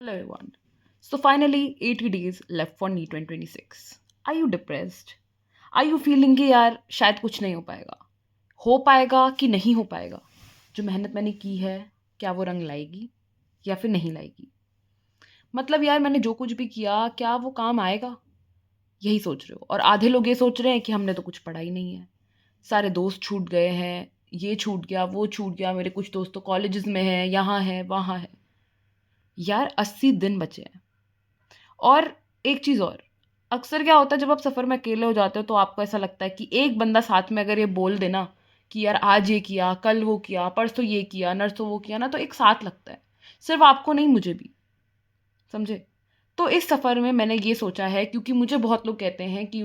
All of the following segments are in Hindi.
Hello everyone. So finally 80 days left for NEET 2026. Are you depressed? Are you feeling कि यार शायद कुछ नहीं हो पाएगा कि नहीं हो पाएगा? जो मेहनत मैंने की है क्या वो रंग लाएगी या फिर नहीं लाएगी? मतलब यार मैंने जो कुछ भी किया क्या वो काम आएगा? यही सोच रहे हो और आधे लोग ये सोच रहे हैं कि हमने तो कुछ पढ़ा ही नहीं है, सारे दोस्त छूट गए हैं, ये छूट गया वो छूट गया, मेरे कुछ दोस्त तो कॉलेजेस में हैं, यहाँ है वहाँ है। यार 80 दिन बचे हैं। और एक चीज़ और, अक्सर क्या होता है जब आप सफ़र में अकेले हो जाते हो तो आपको ऐसा लगता है कि एक बंदा साथ में अगर ये बोल देना कि यार आज ये किया, कल वो किया, परसों ये किया, नरसों वो किया ना, तो एक साथ लगता है। सिर्फ आपको नहीं, मुझे भी। समझे? तो इस सफ़र में मैंने ये सोचा है, क्योंकि मुझे बहुत लोग कहते हैं कि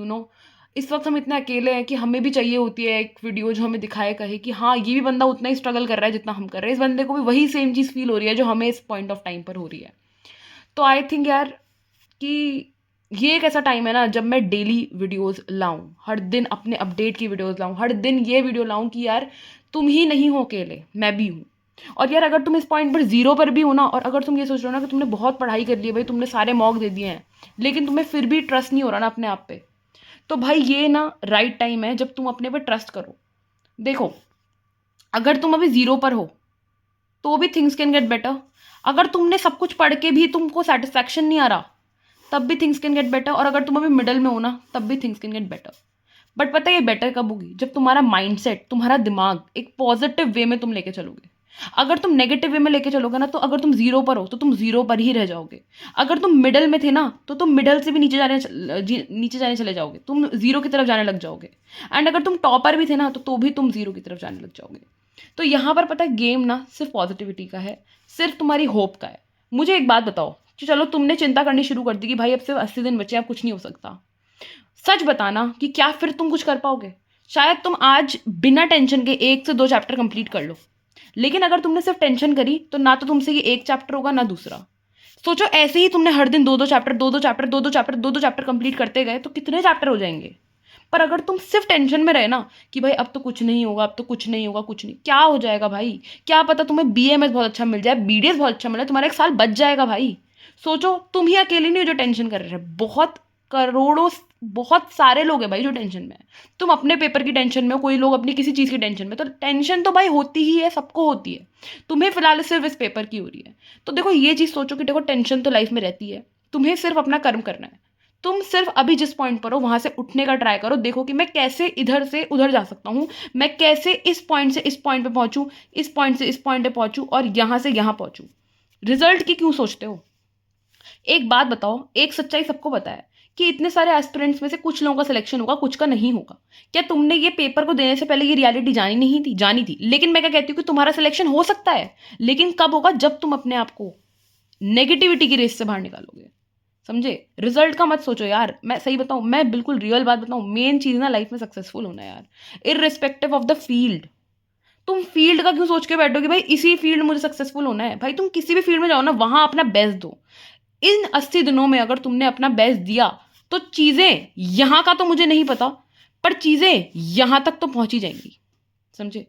इस वक्त हम इतने अकेले हैं कि हमें भी चाहिए होती है एक वीडियो जो हमें दिखाए, कहे कि हाँ ये भी बंदा उतना ही स्ट्रगल कर रहा है जितना हम कर रहे हैं, इस बंदे को भी वही सेम चीज़ फील हो रही है जो हमें इस पॉइंट ऑफ टाइम पर हो रही है। तो आई थिंक यार कि ये एक ऐसा टाइम है ना जब मैं डेली वीडियोस लाऊं, हर दिन अपने अपडेट की वीडियोस लाऊं, हर दिन ये वीडियो लाऊं कि यार तुम ही नहीं हो अकेले, मैं भी हूँ। और यार अगर तुम इस पॉइंट पर जीरो पर भी हो ना, और अगर तुम ये सोच रहे हो ना कि तुमने बहुत पढ़ाई कर ली है भाई, तुमने सारे मॉक दे दिए हैं, लेकिन तुम्हें फिर भी ट्रस्ट नहीं हो रहा ना अपने आप पे, तो भाई ये ना राइट टाइम है जब तुम अपने पे ट्रस्ट करो। देखो, अगर तुम अभी जीरो पर हो तो भी थिंग्स कैन गेट बेटर। अगर तुमने सब कुछ पढ़ के भी तुमको सेटिस्फैक्शन नहीं आ रहा, तब भी थिंग्स कैन गेट बेटर। और अगर तुम अभी मिडल में हो ना, तब भी things can get better. But पता है ये बेटर कब होगी? जब तुम्हारा माइंडसेट, तुम्हारा दिमाग एक पॉजिटिव वे में तुम लेके चलोगे। अगर तुम नेगेटिव वे में लेके चलोगे ना, तो अगर तुम जीरो पर हो तो तुम जीरो पर ही रह जाओगे। अगर तुम मिडल में थे ना, तो तुम मिडल से भी नीचे जाने चले जाओगे, तुम जीरो की तरफ जाने लग जाओगे। एंड अगर तुम टॉपर भी थे ना, तो भी तुम जीरो की तरफ जाने लग जाओगे। तो यहाँ पर पता है गेम ना सिर्फ पॉजिटिविटी का है, सिर्फ तुम्हारी होप का है। मुझे एक बात बताओ कि चलो तुमने चिंता करनी शुरू कर दी कि भाई अब सिर्फ 80 दिन बचे, अब कुछ नहीं हो सकता। सच बताना कि क्या फिर तुम कुछ कर पाओगे? शायद तुम आज बिना टेंशन के 1 से 2 चैप्टर कंप्लीट कर लो, लेकिन अगर तुमने सिर्फ टेंशन करी तो ना तो तुमसे ये एक चैप्टर होगा ना दूसरा। सोचो ऐसे ही तुमने हर दिन 2-2 chapter, 2-2 chapter, 2-2 chapter, 2-2 chapter complete करते गए तो कितने चैप्टर हो जाएंगे? पर अगर तुम सिर्फ टेंशन में रहे ना कि भाई अब तो कुछ नहीं होगा, अब तो कुछ नहीं होगा, कुछ नहीं, क्या हो जाएगा भाई? क्या पता तुम्हें बीएमएस बहुत अच्छा मिल जाए, बीडीएस बहुत अच्छा मिल जाए, तुम्हारा 1 साल बच जाएगा भाई। सोचो, तुम ही अकेले नहीं हो जो टेंशन कर रहे हैं, बहुत करोड़ों, बहुत सारे लोग हैं भाई जो टेंशन में है। तुम अपने पेपर की टेंशन में हो, कोई लोग अपनी किसी चीज़ की टेंशन में, तो टेंशन तो भाई होती ही है, सबको होती है। तुम्हें फिलहाल सिर्फ इस पेपर की हो रही है। तो देखो ये चीज़ सोचो कि देखो टेंशन तो लाइफ में रहती है, तुम्हें सिर्फ अपना कर्म करना है। तुम सिर्फ अभी जिस पॉइंट पर हो वहां से उठने का ट्राई करो, देखो कि मैं कैसे इधर से उधर जा सकता हूँ, मैं कैसे इस पॉइंट से इस पॉइंट पे पहुंचूं, इस पॉइंट से इस पॉइंट पे पहुंचूं, और यहां से यहां पहुंचूं। रिजल्ट की क्यों सोचते हो? एक बात बताओ, एक सच्चाई सबको पता है कि इतने सारे एस्पिरेंट्स में से कुछ लोगों का सिलेक्शन होगा, कुछ का नहीं होगा। क्या तुमने ये पेपर को देने से पहले ये रियलिटी जानी नहीं थी? जानी थी। लेकिन मैं क्या कहती हूँ कि तुम्हारा सिलेक्शन हो सकता है, लेकिन कब होगा? जब तुम अपने आप को नेगेटिविटी की रेस से बाहर निकालोगे। समझे? रिजल्ट का मत सोचो यार, मैं सही बताऊं, मैं बिल्कुल रियल बात बताऊं, मेन चीज ना लाइफ में सक्सेसफुल होना है यार, इररिस्पेक्टिव ऑफ द फील्ड। तुम फील्ड का क्यों सोच के बैठोगे भाई इसी फील्ड में मुझे सक्सेसफुल होना है? भाई तुम किसी भी फील्ड में जाओ ना, वहां अपना बेस्ट दो। इन 80 दिनों में अगर तुमने अपना बेस्ट दिया तो चीजें, यहां का तो मुझे नहीं पता, पर चीजें यहां तक तो पहुंची जाएंगी। समझे?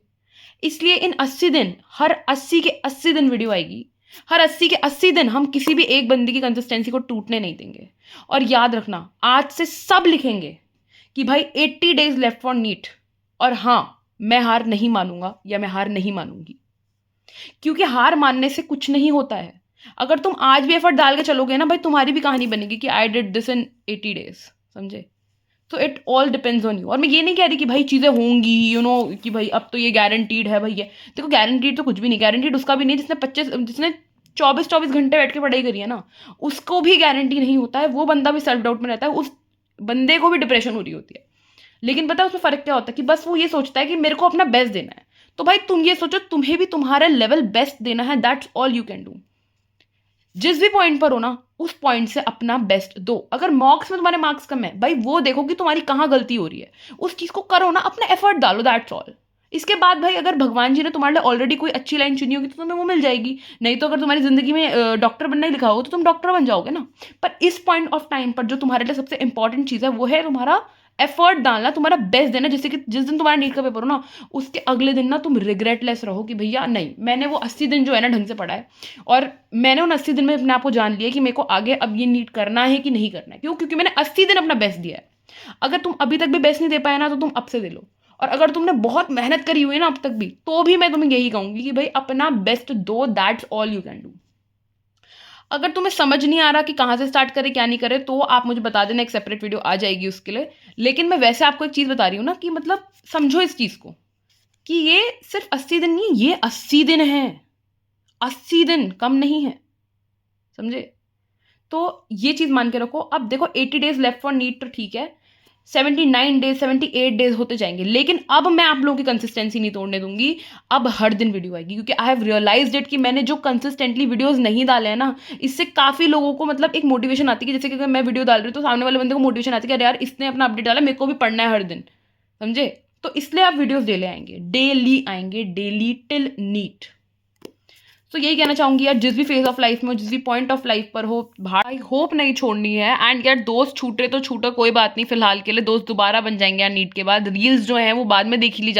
इसलिए इन 80 दिन, हर 80 के 80 दिन वीडियो आएगी, हर 80 के 80 दिन हम किसी भी एक बंदी की कंसिस्टेंसी को टूटने नहीं देंगे। और याद रखना, आज से सब लिखेंगे कि भाई 80 डेज लेफ्ट फॉर नीट, और हाँ, मैं हार नहीं मानूंगा या मैं हार नहीं मानूंगी, क्योंकि हार मानने से कुछ नहीं होता है। अगर तुम आज भी एफर्ट डाल के चलोगे ना भाई, तुम्हारी भी कहानी बनेगी कि I did this in 80 days. समझे? तो it all depends on you. और मैं ये नहीं कह रही कि भाई चीज़ें होंगी, कि भाई अब तो ये गारंटीड है भाई। ये देखो, गारंटीड तो कुछ भी नहीं, गारंटीड उसका भी नहीं जिसने 24-24 घंटे बैठ के पढ़ाई करी है ना, उसको भी गारंटी नहीं होता है, वो बंदा भी सेल्फ डाउट में रहता है, उस बंदे को भी डिप्रेशन हो रही होती है। लेकिन पता है उसमें फ़र्क क्या होता है कि बस वो ये सोचता है कि मेरे को अपना बेस्ट देना है। तो भाई तुम ये सोचो, तुम्हें भी तुम्हारा लेवल बेस्ट देना है, that's all you can do. जिस भी पॉइंट पर हो ना, उस पॉइंट से अपना बेस्ट दो। अगर मॉक्स में तुम्हारे मार्क्स कम है भाई, वो देखो कि तुम्हारी कहाँ गलती हो रही है, उस चीज़ को करो ना, अपना एफर्ट डालो, दैट्स ऑल। इसके बाद भाई अगर भगवान जी ने तुम्हारे लिए ऑलरेडी कोई अच्छी लाइन चुनी होगी तो तुम्हें वो मिल जाएगी। नहीं तो अगर तुम्हारी जिंदगी में डॉक्टर बनना ही लिखा होगा तो तुम डॉक्टर बन जाओगे ना। पर इस पॉइंट ऑफ टाइम पर जो तुम्हारे लिए सबसे इंपॉर्टेंट चीज़ है वो है तुम्हारा एफर्ट डालना, तुम्हारा बेस्ट देना, जैसे कि जिस दिन तुम्हारा नीट का पेपर हो ना, उसके अगले दिन ना तुम रिग्रेटलेस रहो कि भैया नहीं, मैंने वो 80 दिन जो है ना ढंग से पढ़ा है, और मैंने उन 80 दिन में अपने आप को जान लिया कि मेरे को आगे अब ये नीट करना है कि नहीं करना है। क्यों? क्योंकि मैंने 80 दिन अपना बेस्ट दिया है। अगर तुम अभी तक भी बेस्ट नहीं दे पाए ना, तो तुम अब से दे लो। और अगर तुमने बहुत मेहनत करी हुई है ना अब तक भी, तो भी मैं तुम्हें यही कहूंगी कि भाई अपना बेस्ट दो, that's all you can do. अगर तुम्हें समझ नहीं आ रहा कि कहाँ से स्टार्ट करें क्या नहीं करें, तो आप मुझे बता देना, एक सेपरेट वीडियो आ जाएगी उसके लिए। लेकिन मैं वैसे आपको एक चीज़ बता रही हूँ ना कि मतलब समझो इस चीज़ को, कि ये सिर्फ 80 दिन नहीं, ये 80 दिन है। 80 दिन कम नहीं है, समझे? तो ये चीज़ मान के रखो। अब देखो 80 डेज लेफ्ट फॉर नीट तो ठीक है, 79 डेज 78 डेज होते जाएंगे, लेकिन अब मैं आप लोगों की कंसिस्टेंसी नहीं तोड़ने दूंगी। अब हर दिन वीडियो आएगी, क्योंकि आई हैव रियलाइज्ड इट कि मैंने जो कंसिस्टेंटली वीडियोस नहीं डाले हैं ना, इससे काफ़ी लोगों को मतलब एक मोटिवेशन आती है कि जैसे कि अगर मैं वीडियो डाल रही हूँ तो सामने वाले बंदे को मोटिवेशन आती है कि अरे यार इसने अपना अपडेट डाला, मेरे को भी पढ़ना है हर दिन, समझे? तो इसलिए आप वीडियोस डेली आएंगे, डेली आएंगे, डेली टिल नीट। तो यही कहना चाहूंगी यार, जिस भी फेज ऑफ लाइफ में हो, जिस भी पॉइंट ऑफ लाइफ पर हो, भाई होप नहीं छोड़नी है। एंड यार दोस्त छूटे तो छूटा, कोई बात नहीं, फिलहाल के लिए दोस्त दोबारा बन जाएंगे यार नीट के बाद। रील्स जो है वो बाद में देख ली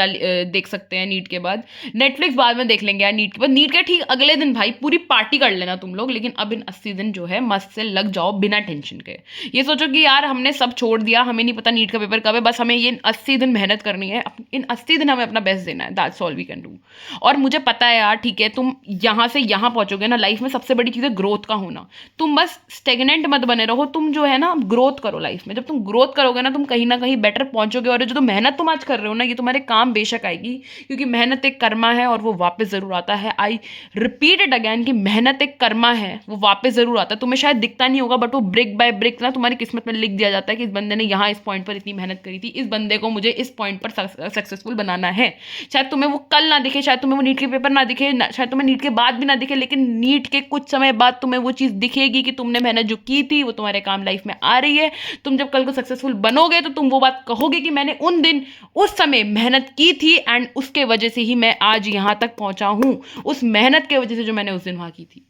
देख सकते हैं नीट के बाद, नेटफ्लिक्स बाद में देख लेंगे यार नीट के बाद। नीट के ठीक अगले दिन भाई पूरी पार्टी कर लेना तुम लोग, लेकिन अब इन 80 दिन जो है मस्त से लग जाओ बिना टेंशन के। ये सोचो कि यार हमने सब छोड़ दिया, हमें नहीं पता नीट का पेपर कब है, बस हमें ये 80 दिन मेहनत करनी है, इन 80 दिन हमें अपना बेस्ट देना है, that's all we can do. और मुझे पता है यार, ठीक है, तुम यहाँ से यहाँ पहुंचोगे ना, लाइफ में सबसे बड़ी चीज़ है ग्रोथ का होना। तुम बस स्टेगनेंट मत बने रहो, तुम जो है ना ग्रोथ करो लाइफ में। जब तुम ग्रोथ करोगे ना, तुम कहीं ना कहीं बेटर पहुंचोगे। और जो तुम मेहनत तुम आज कर रहे हो ना, ये तुम्हारे काम बेशक आएगी, क्योंकि मेहनत एक कर्मा है और वो वापस जरूर आता है। आई रिपीट इट अगैन कि मेहनत एक कर्मा है, वो वापस जरूर आता है। तुम्हें शायद दिखता नहीं होगा, बट वो ब्रिक बाय ब्रिक ना तुम्हारी किस्मत में लिख दिया जाता है कि इस बंदे ने यहाँ इस पॉइंट पर इतनी मेहनत करी थी, इस बंदे को मुझे इस पॉइंट पर सक्सेसफुल बनाना है। शायद तुम्हें वो कल ना दिखे, शायद तुम्हें वो नीट के पेपर ना दिखे, शायद तुम्हें नीट के बाद भी ना दिखे, लेकिन नीट के कुछ समय बाद तुम्हें वो चीज़ दिखेगी कि तुमने मेहनत जो की थी वो तुम्हारे काम लाइफ में आ रही है। तुम जब कल को सक्सेसफुल बनोगे तो तुम वो बात कहोगे कि मैंने उन दिन उस समय मेहनत की थी, एंड उसके वजह से ही मैं आज यहाँ तक पहुंचा हूँ, उस मेहनत के वजह से जो मैंने उस दिन वहाँ की थी।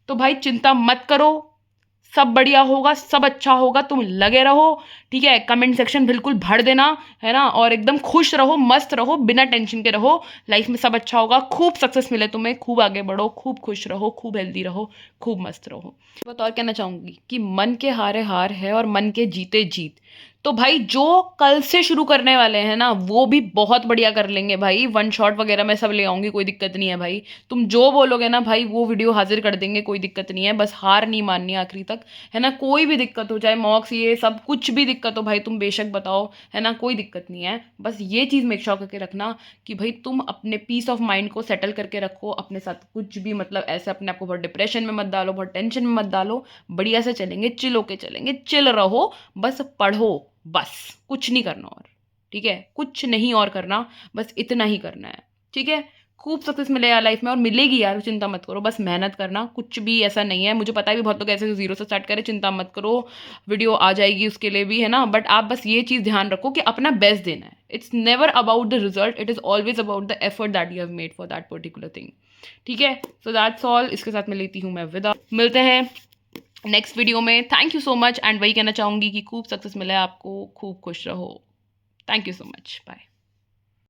तो भाई चिंता मत करो, सब बढ़िया होगा, सब अच्छा होगा, तुम लगे रहो, ठीक है? कमेंट सेक्शन बिल्कुल भर देना, है ना? और एकदम खुश रहो, मस्त रहो, बिना टेंशन के रहो, लाइफ में सब अच्छा होगा, खूब सक्सेस मिले तुम्हें, खूब आगे बढ़ो, खूब खुश रहो, खूब हेल्दी रहो, खूब मस्त रहो। बात और कहना चाहूंगी कि मन के हारे हार है और मन के जीते जीत। तो भाई जो कल से शुरू करने वाले हैं ना, वो भी बहुत बढ़िया कर लेंगे भाई। वन शॉट वगैरह मैं सब ले आऊंगी, कोई दिक्कत नहीं है भाई। तुम जो बोलोगे ना भाई, वो वीडियो हाजिर कर देंगे, कोई दिक्कत नहीं है। बस हार नहीं माननी आखिरी तक, है ना? कोई भी दिक्कत हो, चाहे मॉक्स ये सब कुछ भी दिक्कत हो भाई, तुम बेशक बताओ, है ना? कोई दिक्कत नहीं है। बस ये चीज़ मेक श्योर करके रखना कि भाई तुम अपने पीस ऑफ माइंड को सेटल करके रखो, अपने साथ कुछ भी मतलब ऐसे अपने आप को बहुत डिप्रेशन में मत डालो, बहुत टेंशन में मत डालो। बढ़िया से चलेंगे, चिल होके चलेंगे, चिल रहो, बस पढ़ो, बस कुछ नहीं करना और, ठीक है? कुछ नहीं और करना, बस इतना ही करना है, ठीक है? खूब सक्सेस मिलेगा लाइफ में, और मिलेगी यार, चिंता मत करो, बस मेहनत करना, कुछ भी ऐसा नहीं है। मुझे पता है भी बहुत लोग ऐसे जीरो से स्टार्ट करें, चिंता मत करो, वीडियो आ जाएगी उसके लिए भी, है ना? बट आप बस ये चीज़ ध्यान रखो कि अपना बेस्ट देना है। It's never about the result, it is always about the effort that you have made for that particular thing, ठीक है? So that's all. इसके साथ मैं लेती हूँ मैं विदा, मिलते हैं नेक्स्ट वीडियो में। Thank you so much, and वही कहना चाहूँगी कि खूब सक्सेस मिले आपको, खूब खुश रहो। Thank you so much, bye.